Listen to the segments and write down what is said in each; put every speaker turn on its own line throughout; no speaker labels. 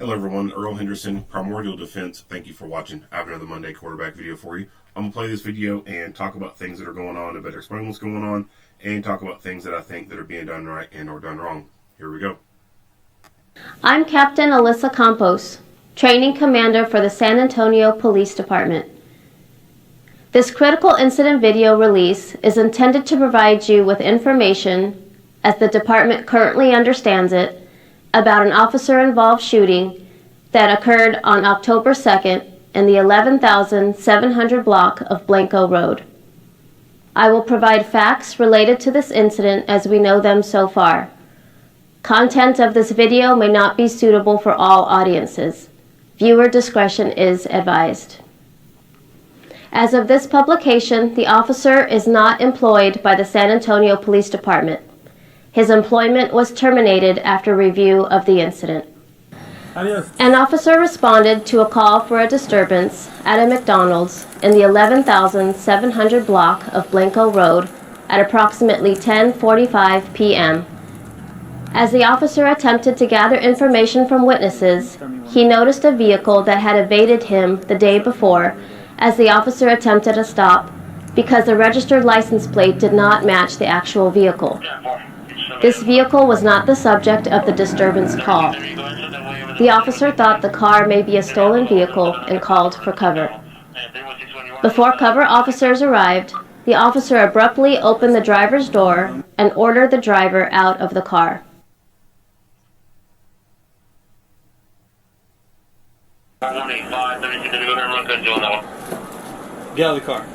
Hello everyone, Earl Henderson, Primordial Defense. Thank you for watching. I have another Monday quarterback video for you. I'm going to play this video and talk about things that are going on, and better explain what's going on, and talk about things that I think that are being done right and or done wrong. Here we go.
I'm Captain Alyssa Campos, Training Commander for the San Antonio Police Department. This critical incident video release is intended to provide you with information, as the department currently understands it, about an officer-involved shooting that occurred on October 2nd in the 11,700 block of Blanco Road. I will provide facts related to this incident as we know them so far. Content of this video may not be suitable for all audiences. Viewer discretion is advised. As of this publication, the officer is not employed by the San Antonio Police Department. His employment was terminated after review of the incident.
Adios.
An officer responded to a call for a disturbance at a McDonald's in the 11,700 block of Blanco Road at approximately 10:45 p.m. As the officer attempted to gather information from witnesses, he noticed a vehicle that had evaded him the day before as the officer attempted a stop because the registered license plate did not match the actual vehicle. This vehicle was not the subject of the disturbance call. The officer thought the car may be a stolen vehicle and called for cover. Before cover officers arrived, the officer abruptly opened the driver's door and ordered the driver out of the car.
Get out of the car.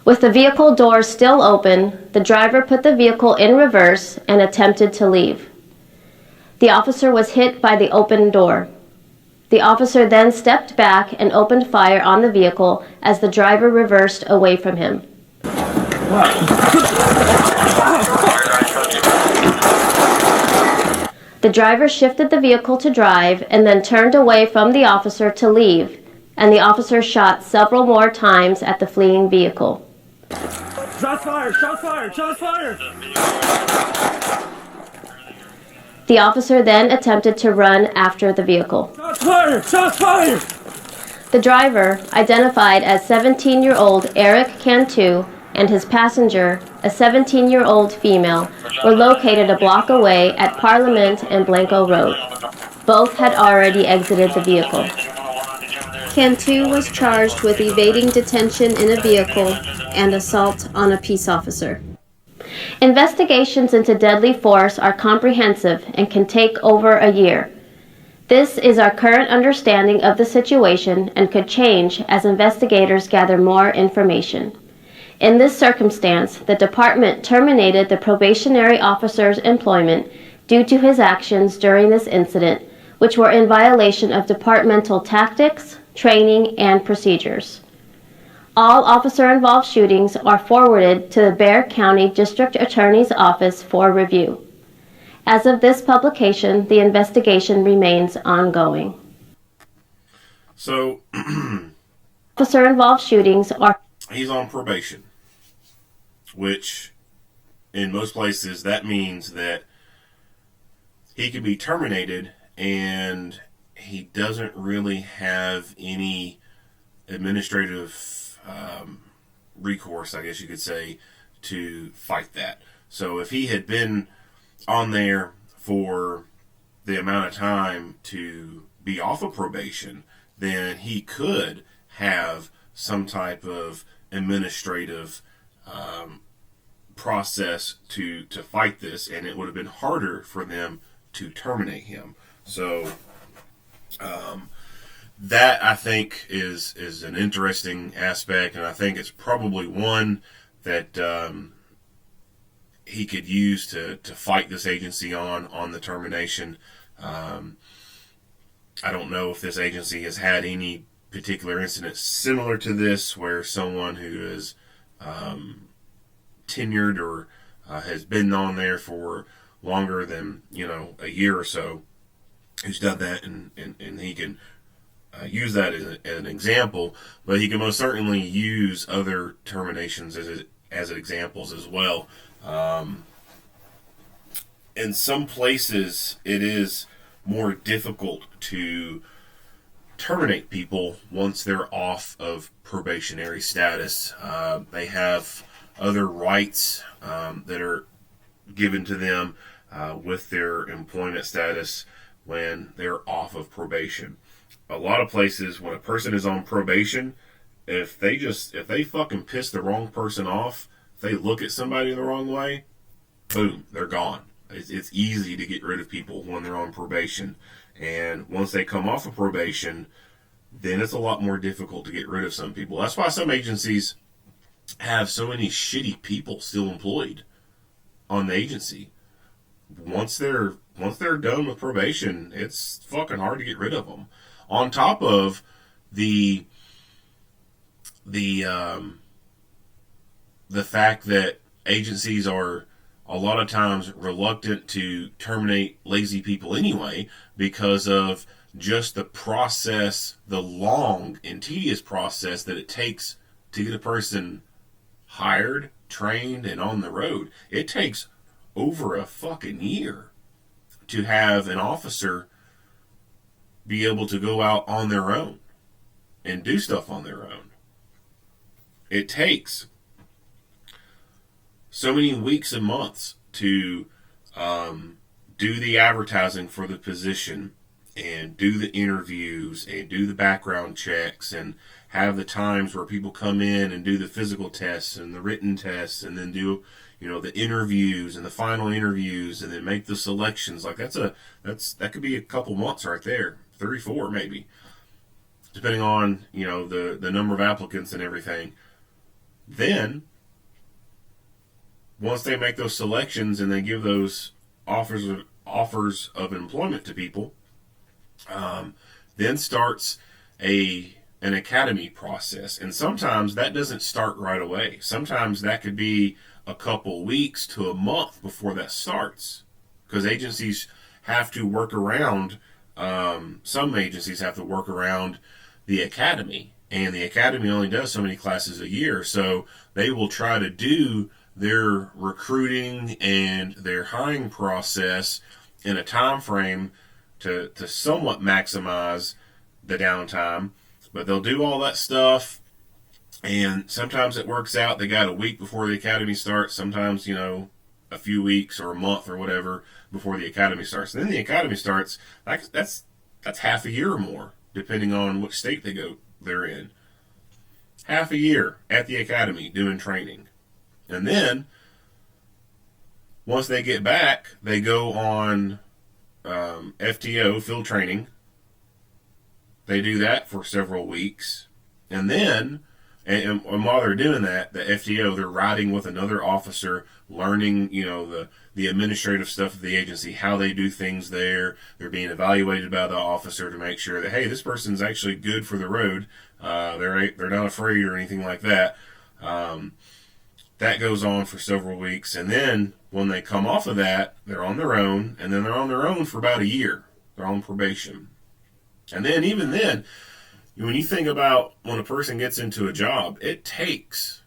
With the vehicle doors still open, the driver put the vehicle in reverse and attempted to leave. The officer was hit by the open door. The officer then stepped back and opened fire on the vehicle as the driver reversed away from him. The driver shifted the vehicle to drive and then turned away from the officer to leave, and the officer shot several more times at the fleeing vehicle.
Shots fired! Shots fired! Shots fired!
The officer then attempted to run after the vehicle.
Shots fired! Shots fired!
The driver, identified as 17-year-old Erik Cantu, and his passenger, a 17-year-old female, were located a block away at Parliament and Blanco Road. Both had already exited the vehicle. Cantu was charged with evading detention in a vehicle and assault on a peace officer. Investigations into deadly force are comprehensive and can take over a year. This is our current understanding of the situation and could change as investigators gather more information. In this circumstance, the department terminated the probationary officer's employment due to his actions during this incident, which were in violation of departmental tactics, training, and procedures. All officer-involved shootings are forwarded to the Bexar County District Attorney's Office for review. As of this publication, the investigation remains ongoing.
So,
Officer-involved shootings are...
He's on probation, which in most places that means that he could be terminated and he doesn't really have any administrative recourse, I guess you could say, to fight that. So if he had been on there for the amount of time to be off of probation, then he could have some type of administrative process to fight this, and it would have been harder for them to terminate him. So that, I think, is an interesting aspect, and I think it's probably one that he could use to fight this agency on the termination. I don't know if this agency has had any particular incident similar to this where someone who is tenured or has been on there for longer than a year or so, who's done that, and he can use that as an example, but he can most certainly use other terminations as examples as well. In some places, it is more difficult to terminate people once they're off of probationary status. They have other rights that are given to them with their employment status when they're off of probation. A lot of places, when a person is on probation, if they fucking piss the wrong person off, if they look at somebody the wrong way, boom, they're gone. It's easy to get rid of people when they're on probation. And once they come off of probation, then it's a lot more difficult to get rid of some people. That's why some agencies have so many shitty people still employed on the agency. Once they're done with probation, it's fucking hard to get rid of them. On top of the fact that agencies are a lot of times reluctant to terminate lazy people anyway because of just the process, the long and tedious process that it takes to get a person hired, trained, and on the road. It takes over a fucking year to have an officer be able to go out on their own and do stuff on their own. It takes so many weeks and months to do the advertising for the position and do the interviews and do the background checks and have the times where people come in and do the physical tests and the written tests and then do, the interviews and the final interviews and then make the selections. Like that could be a couple months right there, 3, 4 maybe, depending on, the number of applicants and everything. Then once they make those selections and they give those offers of employment to people, then starts an academy process. And sometimes that doesn't start right away. Sometimes that could be a couple weeks to a month before that starts, because agencies have to work around, some agencies have to work around the academy, and the academy only does so many classes a year, so they will try to do their recruiting and their hiring process in a time frame to somewhat maximize the downtime. But they'll do all that stuff, and sometimes it works out. They got a week before the academy starts, sometimes, a few weeks or a month or whatever before the academy starts. And then the academy starts, that's half a year or more, depending on which state they're in. Half a year at the academy doing training. And then, once they get back, they go on FTO, field training. They do that for several weeks. And then, and while they're doing that, the FTO, they're riding with another officer, learning, the administrative stuff of the agency, how they do things there. They're being evaluated by the officer to make sure that, hey, this person's actually good for the road. They're not afraid or anything like that. That goes on for several weeks. And then when they come off of that, they're on their own. And then they're on their own for about a year. They're on probation. And then even then, when you think about when a person gets into a job, it takes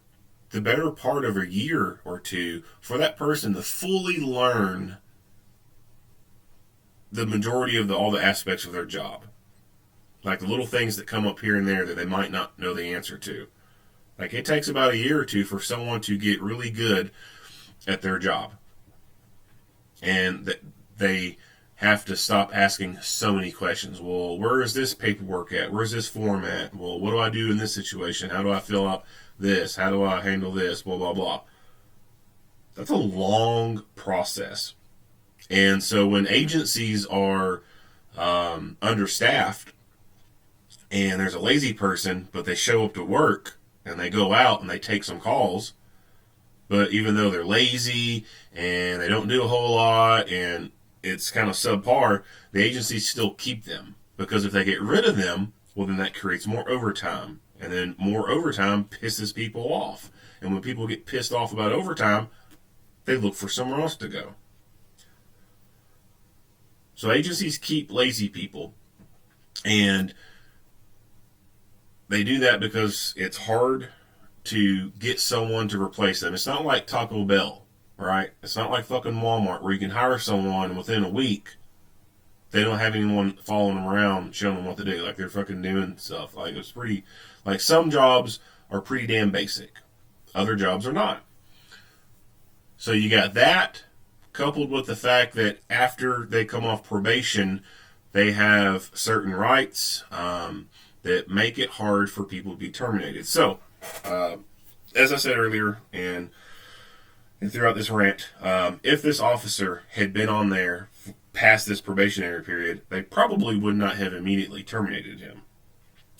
the better part of a year or two for that person to fully learn the majority of all the aspects of their job. Like the little things that come up here and there that they might not know the answer to. Like it takes about a year or two for someone to get really good at their job. And they have to stop asking so many questions. Well, where is this paperwork at? Where's this form at? Well, what do I do in this situation? How do I fill out this? How do I handle this? Blah, blah, blah. That's a long process. And so when agencies are understaffed and there's a lazy person, but they show up to work and they go out and they take some calls, but even though they're lazy and they don't do a whole lot and it's kind of subpar, the agencies still keep them. Because if they get rid of them, well, then that creates more overtime. And then more overtime pisses people off. And when people get pissed off about overtime, they look for somewhere else to go. So agencies keep lazy people. And they do that because it's hard to get someone to replace them. It's not like Taco Bell, right? It's not like fucking Walmart where you can hire someone and within a week They don't have anyone following them around, showing them what to do. Like, they're fucking doing stuff. Like, it's pretty, like, some jobs are pretty damn basic. Other jobs are not. So you got that, coupled with the fact that after they come off probation, they have certain rights that make it hard for people to be terminated. So, as I said earlier, and throughout this rant, if this officer had been on there past this probationary period, they probably would not have immediately terminated him.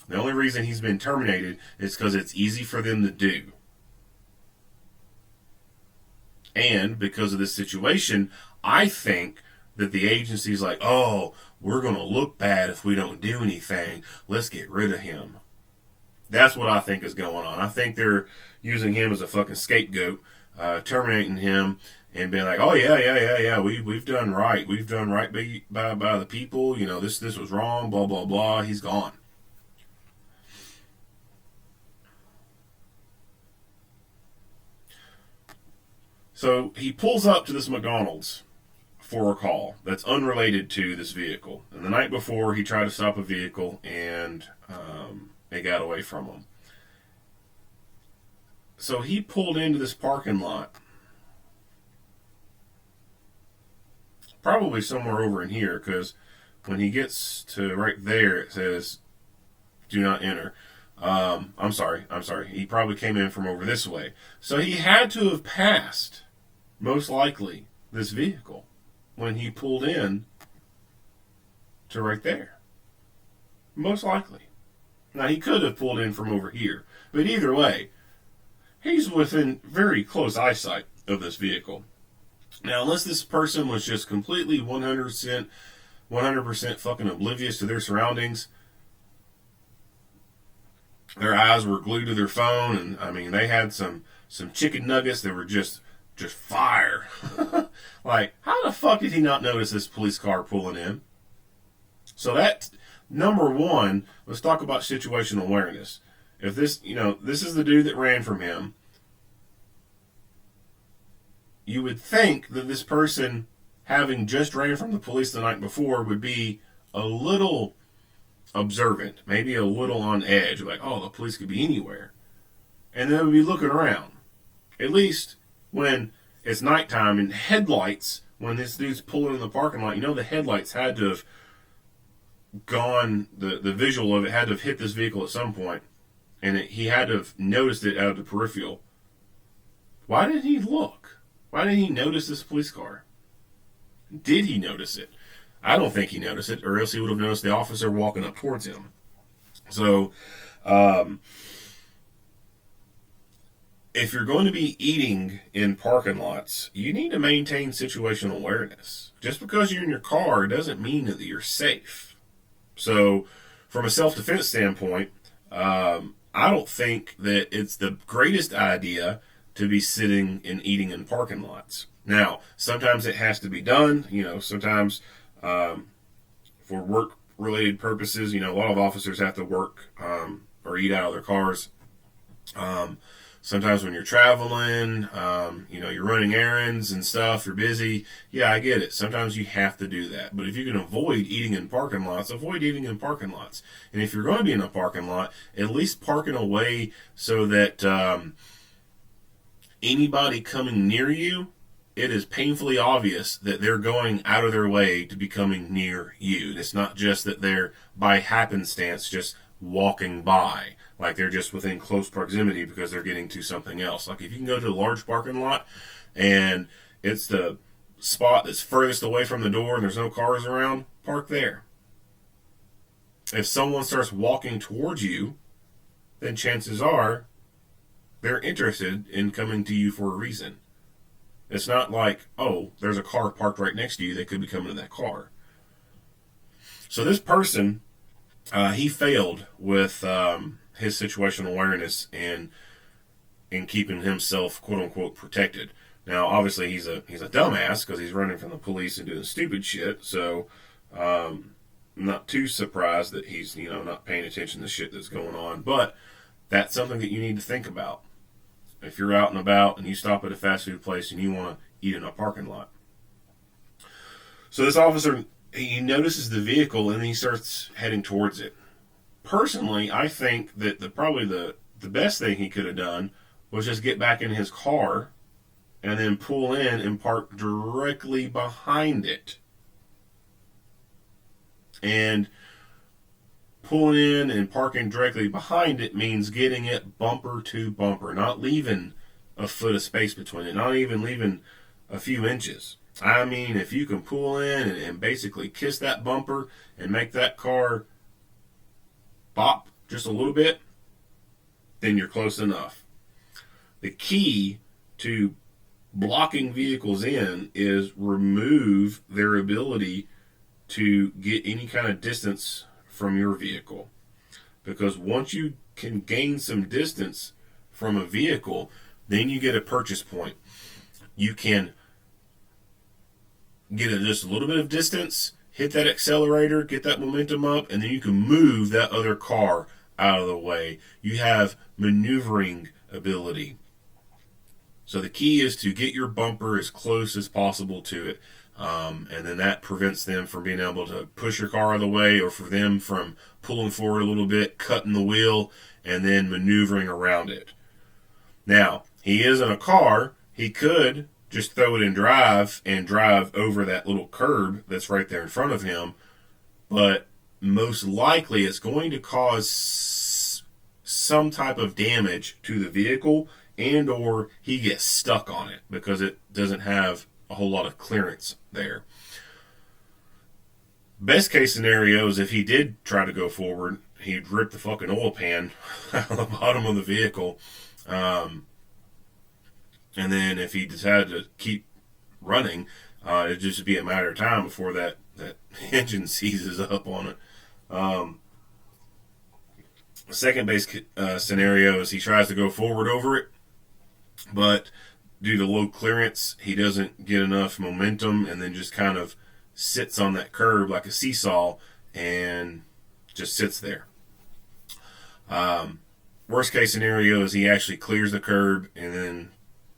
The only reason he's been terminated is because it's easy for them to do. And because of this situation, I think that the agency's like, oh, we're going to look bad if we don't do anything. Let's get rid of him. That's what I think is going on. I think they're using him as a fucking scapegoat, terminating him and being like, oh, yeah, we've done right. We've done right by the people. You know, this was wrong, blah, blah, blah. He's gone. So he pulls up to this McDonald's for a call that's unrelated to this vehicle. And the night before, he tried to stop a vehicle and it got away from him. So he pulled into this parking lot, probably somewhere over in here, because when he gets to right there, it says, do not enter. I'm sorry. He probably came in from over this way. So he had to have passed, most likely, this vehicle when he pulled in to right there. Most likely. Now, he could have pulled in from over here. But either way, he's within very close eyesight of this vehicle. Now, unless this person was just completely 100% fucking oblivious to their surroundings, their eyes were glued to their phone, and I mean, they had some chicken nuggets that were just fire. Like, how the fuck did he not notice this police car pulling in? So that, number one, let's talk about situational awareness. If this, this is the dude that ran from him, you would think that this person, having just ran from the police the night before, would be a little observant, maybe a little on edge, like, oh, the police could be anywhere. And they would be looking around. At least when it's nighttime and headlights, when this dude's pulling in the parking lot, the headlights had to have gone, the visual of it had to have hit this vehicle at some point, and he had to have noticed it out of the peripheral. Why did he look? Why did he notice this police car? Did he notice it? I don't think he noticed it, or else he would have noticed the officer walking up towards him. So, if you're going to be eating in parking lots, you need to maintain situational awareness. Just because you're in your car doesn't mean that you're safe. So, from a self-defense standpoint, I don't think that it's the greatest idea to be sitting and eating in parking lots. Now, sometimes it has to be done. Sometimes for work-related purposes, a lot of officers have to work or eat out of their cars. Sometimes when you're traveling, you're running errands and stuff, you're busy. Yeah, I get it. Sometimes you have to do that. But if you can avoid eating in parking lots, avoid eating in parking lots. And if you're going to be in a parking lot, at least park in a way so that anybody coming near you, it is painfully obvious that they're going out of their way to be coming near you. It's not just that they're, by happenstance, just walking by. Like they're just within close proximity because they're getting to something else. Like if you can go to a large parking lot and it's the spot that's furthest away from the door and there's no cars around, park there. If someone starts walking towards you, then chances are they're interested in coming to you for a reason. It's not like, oh, there's a car parked right next to you. They could be coming to that car. So this person, he failed with his situational awareness and in keeping himself, quote unquote, protected. Now, obviously, he's a dumbass because he's running from the police and doing stupid shit. So, I'm not too surprised that he's not paying attention to shit that's going on. But that's something that you need to think about. If you're out and about and you stop at a fast food place and you want to eat in a parking lot. So this officer, he notices the vehicle and he starts heading towards it. Personally, I think that probably the best thing he could have done was just get back in his car and then pull in and park directly behind it. And pulling in and parking directly behind it means getting it bumper to bumper, not leaving a foot of space between it, not even leaving a few inches. I mean, if you can pull in and basically kiss that bumper and make that car bop just a little bit, then you're close enough. The key to blocking vehicles in is remove their ability to get any kind of distance from your vehicle. Because once you can gain some distance from a vehicle, then you get a purchase point. You can get just a little bit of distance, hit that accelerator, get that momentum up, and then you can move that other car out of the way. You have maneuvering ability. So the key is to get your bumper as close as possible to it. And then that prevents them from being able to push your car out of the way, or for them from pulling forward a little bit, cutting the wheel, and then maneuvering around it. Now, he is in a car. He could just throw it in drive and drive over that little curb that's right there in front of him. But most likely it's going to cause some type of damage to the vehicle, and or he gets stuck on it because it doesn't have a whole lot of clearance there. Best case scenario is if he did try to go forward, he'd rip the fucking oil pan out of the bottom of the vehicle. And then if he decided to keep running, it'd just be a matter of time before that engine seizes up on it. The second base scenario is he tries to go forward over it, but due to low clearance, he doesn't get enough momentum and then just kind of sits on that curb like a seesaw and just sits there. Worst case scenario is he actually clears the curb and then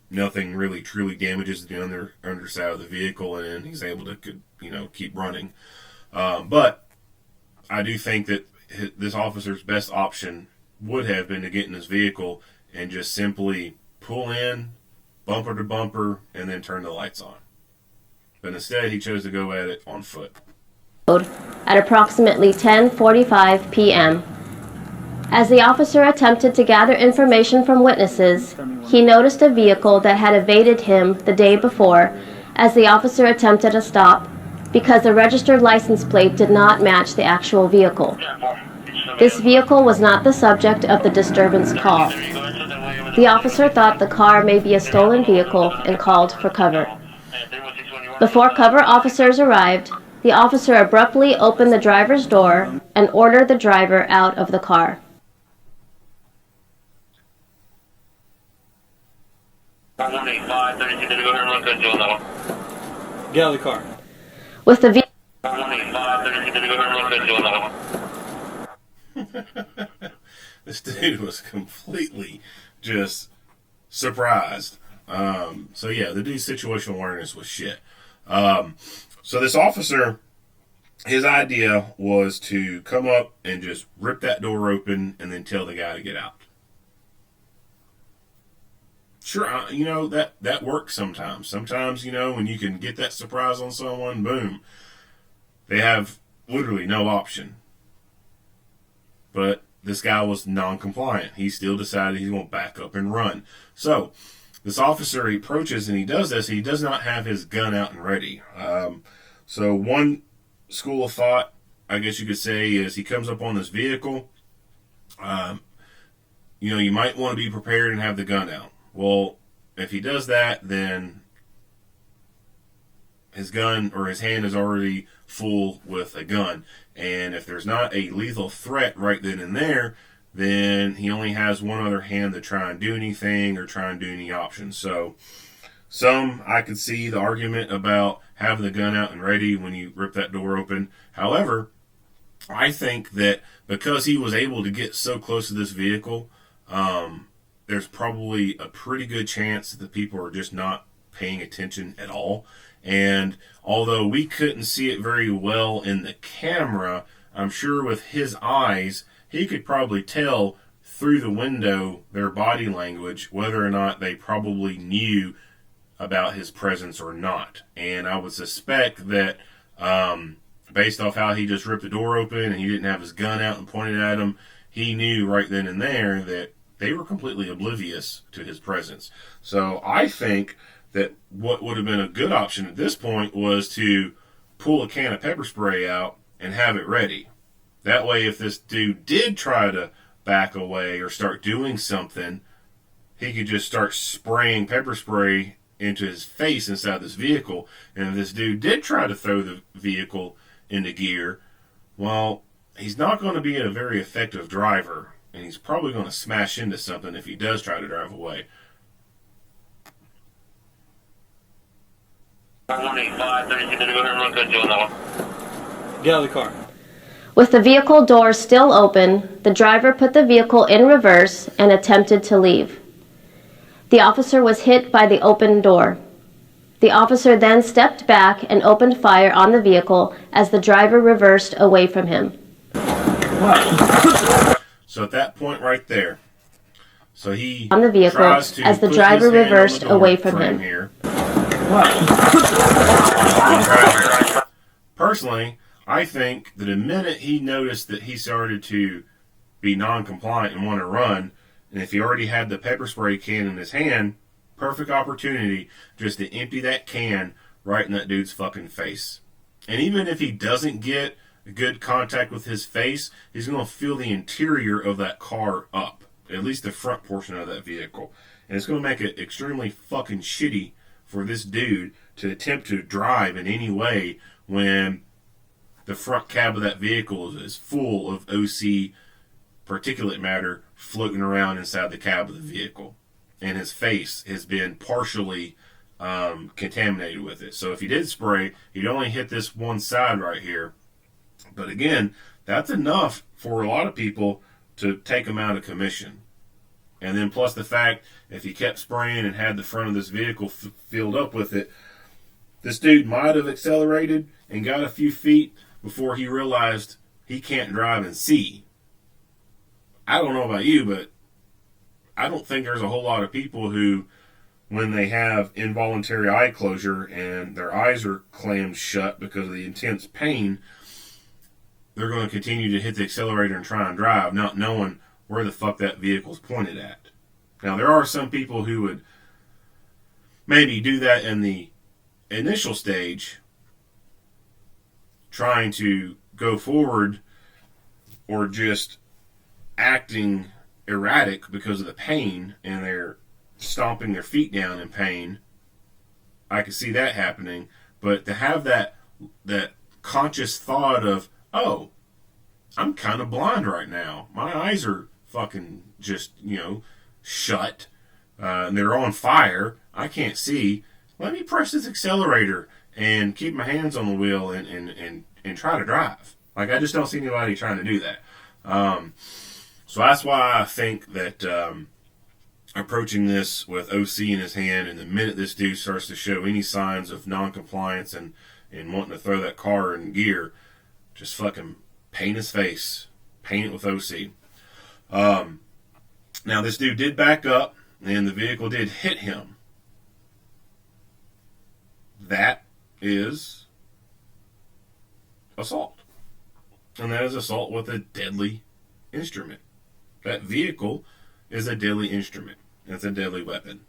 nothing really truly damages the underside of the vehicle, and he's able to keep running. But I do think that this officer's best option would have been to get in his vehicle and just simply pull in, bumper to bumper, and then turn the lights on. But instead, he chose to go at it on foot.
At approximately 10:45 p.m. As the officer attempted to gather information from witnesses, he noticed a vehicle that had evaded him the day before as the officer attempted a stop because the registered license plate did not match the actual vehicle. This vehicle was not the subject of the disturbance call. The officer thought the car may be a stolen vehicle and called for cover. Before cover officers arrived, the officer abruptly opened the driver's door and ordered the driver out of the car.
Get out of the car.
With the vehicle
This dude was completely just surprised. So yeah, the dude's situational awareness was shit. So this officer, his idea was to come up and just rip that door open and then tell the guy to get out. Sure, that works sometimes. Sometimes, when you can get that surprise on someone, boom, they have literally no option. But this guy was non-compliant. He still decided he's going to back up and run. So this officer, he approaches and he does this. He does not have his gun out and ready. So one school of thought, I guess you could say, is he comes up on this vehicle. You might want to be prepared and have the gun out. Well, if he does that, then his gun or his hand is already full with a gun. And if there's not a lethal threat right then and there, then he only has one other hand to try and do anything or try and do any options. So I could see the argument about having the gun out and ready when you rip that door open. However, I think that because he was able to get so close to this vehicle, there's probably a pretty good chance that the people are just not paying attention at all. And although we couldn't see it very well in the camera, I'm sure with his eyes, he could probably tell through the window their body language, whether or not they probably knew about his presence or not. And I would suspect that based off how he just ripped the door open and he didn't have his gun out and pointed at him, he knew right then and there that they were completely oblivious to his presence. So I think that what would have been a good option at this point was to pull a can of pepper spray out and have it ready. That way, if this dude did try to back away or start doing something, he could just start spraying pepper spray into his face inside this vehicle. And if this dude did try to throw the vehicle into gear, well, he's not going to be a very effective driver, and he's probably going to smash into something if he does try to drive away.
185, 32, go ahead and run good, Joe, that one. Get out of the car.
With the vehicle door still open, the driver put the vehicle in reverse and attempted to leave. The officer was hit by the open door. The officer then stepped back and opened fire on the vehicle as the driver reversed away from him.
So at that point right there, so he
on the vehicle as the driver reversed away from him.
Here. Personally, I think that the minute he noticed that he started to be non-compliant and want to run, and if he already had the pepper spray can in his hand, perfect opportunity just to empty that can right in that dude's fucking face. And even if he doesn't get good contact with his face, he's going to feel the interior of that car up, at least the front portion of that vehicle. And it's going to make it extremely fucking shitty for this dude to attempt to drive in any way when the front cab of that vehicle is full of OC particulate matter floating around inside the cab of the vehicle. And his face has been partially contaminated with it. So if he did spray, he'd only hit this one side right here. But again, that's enough for a lot of people to take him out of commission. And then plus the fact, if he kept spraying and had the front of this vehicle filled up with it, this dude might have accelerated and got a few feet before he realized he can't drive and see. I don't know about you, but I don't think there's a whole lot of people who, when they have involuntary eye closure and their eyes are clammed shut because of the intense pain, they're going to continue to hit the accelerator and try and drive, not knowing where the fuck that vehicle's pointed at. Now, there are some people who would maybe do that in the initial stage, trying to go forward or just acting erratic because of the pain and they're stomping their feet down in pain. I could see that happening. But to have that conscious thought of, oh, I'm kind of blind right now. My eyes are fucking just, shut. And they're on fire. I can't see. Let me press this accelerator and keep my hands on the wheel and try to drive. Like, I just don't see anybody trying to do that. So that's why I think that approaching this with OC in his hand, and the minute this dude starts to show any signs of non-compliance and wanting to throw that car in gear, just fucking paint his face. Paint it with OC. Now, this dude did back up, and the vehicle did hit him. That is assault. And that is assault with a deadly instrument. That vehicle is a deadly instrument. It's a deadly weapon.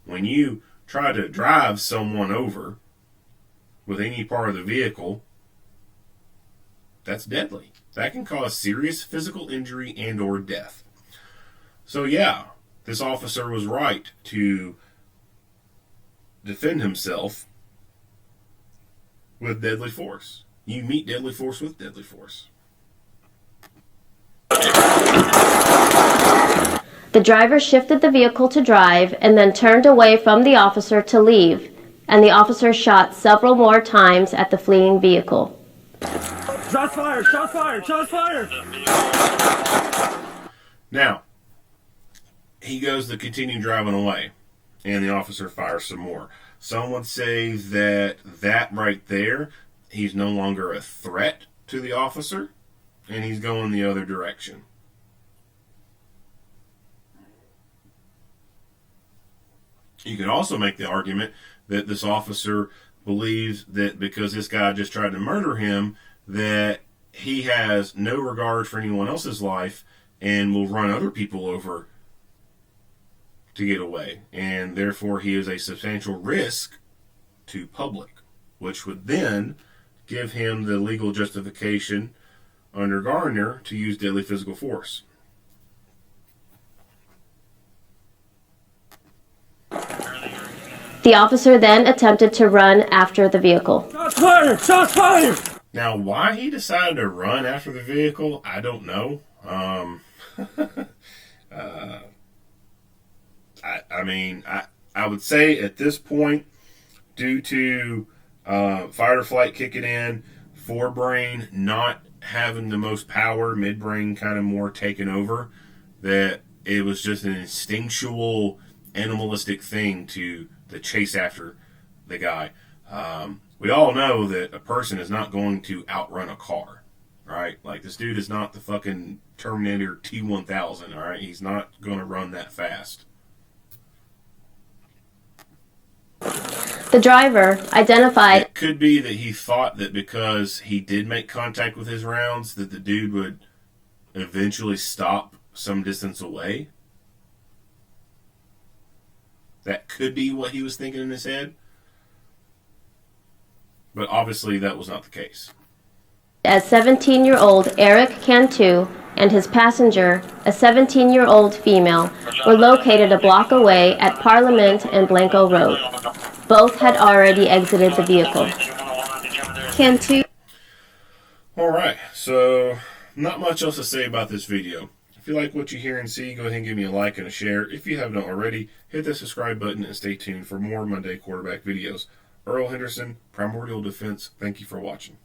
When you try to drive someone over with any part of the vehicle, that's deadly. That can cause serious physical injury and or death. So yeah, this officer was right to defend himself with deadly force. You meet deadly force with deadly force.
The driver shifted the vehicle to drive and then turned away from the officer to leave, and the officer shot several more times at the fleeing vehicle.
Shots fired! Shots fired! Shots fired!
Now, he goes to continue driving away. and the officer fires some more. Some would say that right there, he's no longer a threat to the officer, and he's going the other direction. You could also make the argument that this officer believes that because this guy just tried to murder him, that he has no regard for anyone else's life and will run other people over to get away. And therefore, he is a substantial risk to public, which would then give him the legal justification under Gardner to use deadly physical force.
The officer then attempted to run after the vehicle.
Shots fired! Shots fired!
Now, why he decided to run after the vehicle, I don't know. I would say at this point, due to fight or flight kicking in, forebrain not having the most power, midbrain kind of more taking over, that it was just an instinctual, animalistic thing to chase after the guy. We all know that a person is not going to outrun a car, right? Like, this dude is not the fucking Terminator T-1000, all right? He's not going to run that fast.
The driver identified.
It could be that he thought that because he did make contact with his rounds, that the dude would eventually stop some distance away. That could be what he was thinking in his head. But obviously that was not the case.
As 17-year-old Erik Cantu and his passenger, a 17-year-old female, were located a block away at Parliament and Blanco Road. Both had already exited the vehicle. Cantu.
Alright, so not much else to say about this video. If you like what you hear and see, go ahead and give me a like and a share. If you have not already, hit the subscribe button and stay tuned for more Monday quarterback videos. Earl Henderson, Primordial Defense, thank you for watching.